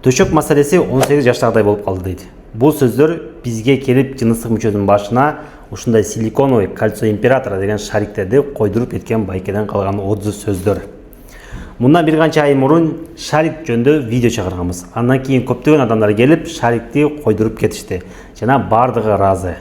Төшөк маселеси 18 жаштагыдай болуп калды дейт. Бул сөздөр бизге келип жыныстык мүчөнүн башына ушундай силиконовый кольцо императора деген шариктерди койдуруп кеткен байкеден калган оддуу сөздөр. Мындан бир канча ай мурун шарик жөнүндө видео чыгарганбыз. Андан кийин көптөгөн адамдар келип шарикти койдуруп кетишти. Жана бардыгы ыраазы.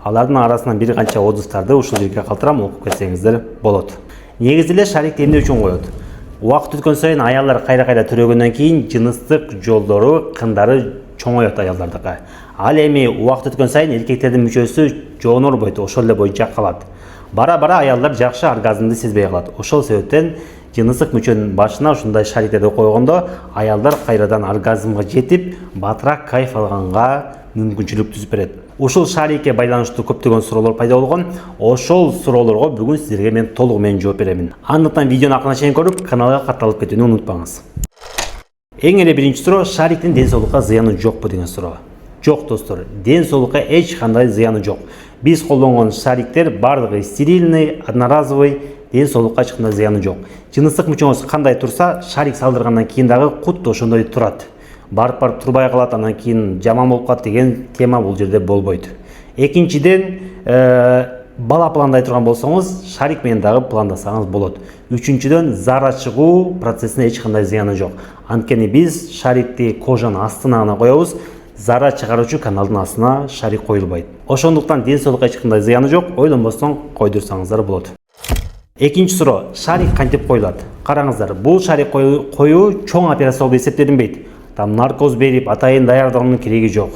Алардын арасынан бир канча отзывдарды ушул жерге калтырам, окуп кетсеңиздер болот. Негизи эле шарикти эмне үчүн коет? Убакыт өткөн сайын аялдар кайра-кайра төрөгөндөн кийин жыныстык жолдору, кындары чоңоет аялдардыкы. Ал эми убакыт өткөн сайын эркектердин мүчөсү жоонорбойт, ошол эле боюнча калат. Бара-бара аялдар жакшы оргазмды сезбей калат. Ошол себептен жыныстык мүчөнүн башына ушундай шариктерди койгондо аялдар кайрадан оргазмга жетип, батыраак кайф алганга мүмкүнчүлүк түзүп берет. Ушул шарикке байланыштуу көптөгөн суроолор пайда болгон. Ошол суроолорго бүгүн сиздерге мен толугу менен жооп беремин. Андыктан видеону акырына чейин көрүп, каналга катталып кетүүнү унутпаңыз. Эң эле биринчи суроо, шариктин ден соолукка зыяны жокпу деген суроо. Жок достор, ден соолукка эч кандай зыяны жок. Биз колдонгон шариктер бардыгы стерильный, одноразовый, ден соолукка эч кандай зыяны жок. Жыныстык мүчөңүз кандай турса, шарик салдыргандан кийин дагы кутта ошондой турат. Барып турбай калат, анан кийин жаман болуп калат деген тема бул жерде болбойт. Экинчиден, бала пландай турган болсоңуз, шарик менен дагы пландасаңыз болот. Үчүнчүдөн, зара чыгуу процессине эч кандай зыяны жок. Анткени биз шарикти кожанын астына гана коебуз, зара чыгаруучу каналдын астына шарик коюлбайт. Ошондуктан ден соолукка эч кандай зыяны жок, ойлонбостон койдурсаңыздар болот. Экинчи суроо, шарик кантип коюлат? Караңыздар, бул шарик коюу чоң операция болуп эсептелинбейт. Там наркоз берип, атайын даярдыгынын кереги жок.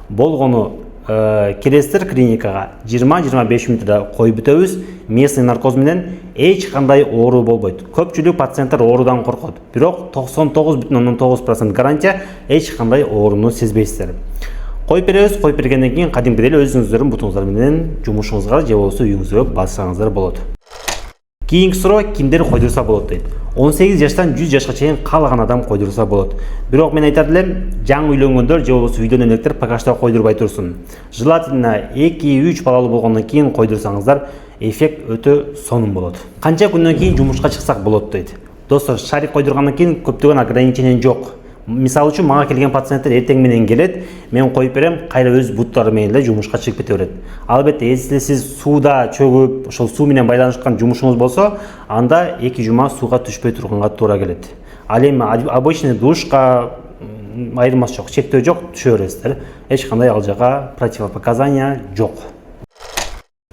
Болгону келесиздер клиникага 20-25 мүнөттө коюп бүтөбүз. Местный наркоз менен эч кандай оору болбойт. Көпчүлүк пациенттер оорудан коркот. Бирок 99,9% гарантия эч кандай ооруну сезбейсиздер. Коюп беребиз, коюп бергенден кийин кадимгидей эле өзүңүздөрдүн бутуңуздар менен жумушуңузга же болбосо үйүңүзгө бассаңыздар болот. Кийинки суроо, кимдер койдурса болот дейт. 18 жаштан 100 жашка чейин каалаган адам койдурса болот. Бирок мен айтат элем, жаңы үйлөнгөндөр же болбосо үйдөн электер пакашта койдурбай турсун. Желательно 2-3 балалуу болгондон кийин койдурсаңыздар, эффект өтө сонун болот. Канча күндөн кийин жумушка чыксак болот дейт. Достор, шарик койдургандан кийин көптөгөн ограничение жок. Мисалы үчүн мага келген пациенттер эртең менен келет, мен коюп берем, кайра өз буттары менен эле жумушка чыгып кете берет. Албетте, если сиз сууда чөгүп, ошол суу менен байланышкан жумушуңуз болсо, анда 2 жума сууга түшпөй турганга туура келет. Ал эми обычный душка айырмасы жок, чектөө жок, түшө бересиздер. Эч кандай ал жака противопоказания жок.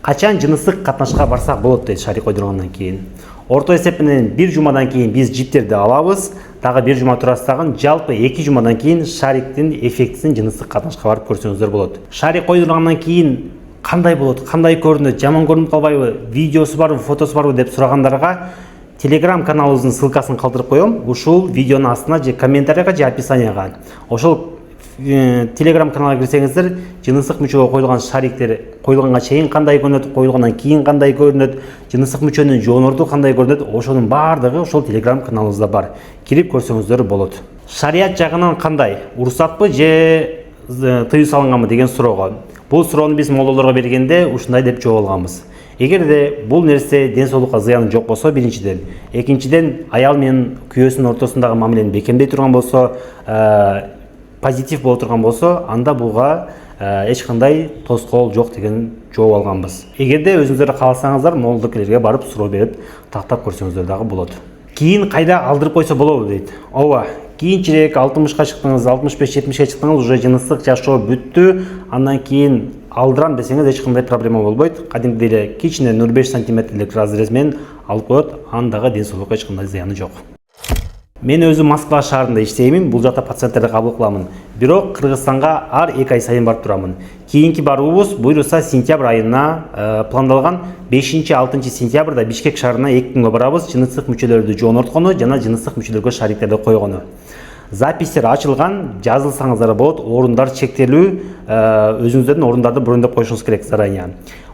Качан жыныстык катнашка барсак болот дейт шарик койдургандан кийин. Орто эсеп менен 1 жумадан кийин биз жиптерди алабыз, дагы 1 жума турасыз дагы, жалпы 2 жумадан кийин шариктин эффектисин жыныстык катнашка барып көрсөңүздөр болот. Шарик койдургандан кийин кандай болот, кандай көрүнөт, жаман көрүнүп калбайбы, видеосу барбы, фотосу барбы деп сурагандарга Telegram каналыбыздын ссылкасын калтырып коем. Ушул видеонун астына же комментарийга же описанияга. Ошол Telegram каналга кирсеңиздер, жыныстык мүчөгө коюлган шариктер коюлганга чейин кандай көрүнөт, коюлгандан кийин кандай көрүнөт, жыныстык мүчөнүн жоонорду кандай көрүнөт, ошонун баардыгы ошол Telegram каналыбызда бар. Кирип көрсөңүздөр болот. Шарият жагынан кандай? Уруксатпы же тыюу салынганбы деген суроого. Бул суроону биз молдолорго бергенде ушундай деп жооп алганбыз. Эгерде бул нерсе ден соолукка зыяны жок болсо, биринчиден, экинчиден аял менен күйөөсүнүн ортосундагы мамилени бекемдей турган болсо, позитив боло турган болсо, анда буга эч кандай тоскоол жок деген жооп алганбыз. Эгерде өзүңүздөр кааласаңыздар, молдокелерге барып суроо берип тактап көрсөңүздөр дагы болот. Кийин кайда алдырып койсо болобу дейт. Ооба, кийинчерээк 60ка чыктыңыз, 65-70ке чыктыңыз, уже жыныстык жашоо бүттү, андан кийин алдырам десеңиз эч кандай проблема болбойт. Кадимдей эле кичине 0,5 см разрез менен алып коет, андагы ден соолукка эч кандай зыяны жок. Мен өзүм Москва шаарында иштеймин, бул жакта пациенттерди кабыл кыламын. Бирок Кыргызстанга ар 2 ай сайын барып турамын. Кийинки баруубуз буйруса сентябрь айына пландалган. 5-6 сентябрда Бишкек шаарына 2 күнгө барабыз, жыныстык мүчөлөрдү жоонорткону жана жыныстык мүчөлөргө шариктерди койгону. Запистер ачылган, жазылсаңыздар болот, орундар чектелүү, өзүңүздөрдүн орундарды брондоп коюшуңуз керек заранее.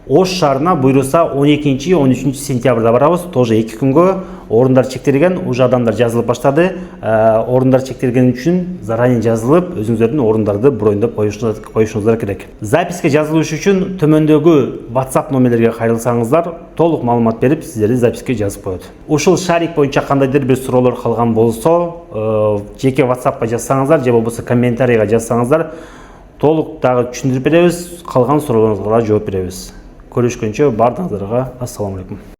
Ош шаарына буйруса 12-13 сентябрда барабыз, тоже 2 күнгө. Орундар чектелген, уже адамдар жазылып баштады. Орундар чектелген үчүн заранее жазылып, өзүңүздөрдүн орундарды брондоп коюшуңуздар керек. Записке жазылыш үчүн төмөндөгү WhatsApp номерлерге кайрылсаңыздар, толук маалымат берип, сиздерди записке жазып коет. Ушул шарик боюнча кандайдыр бир суроолор калган болсо, жеке WhatsAppка жазсаңыздар, же болбосо комментарийга жазсаңыздар, толук дагы түшүндүрүп беребиз, калган суроолоруңузга жооп беребиз. Көрүшкөнчө бардыгыңыздарга ассаламу алейкум.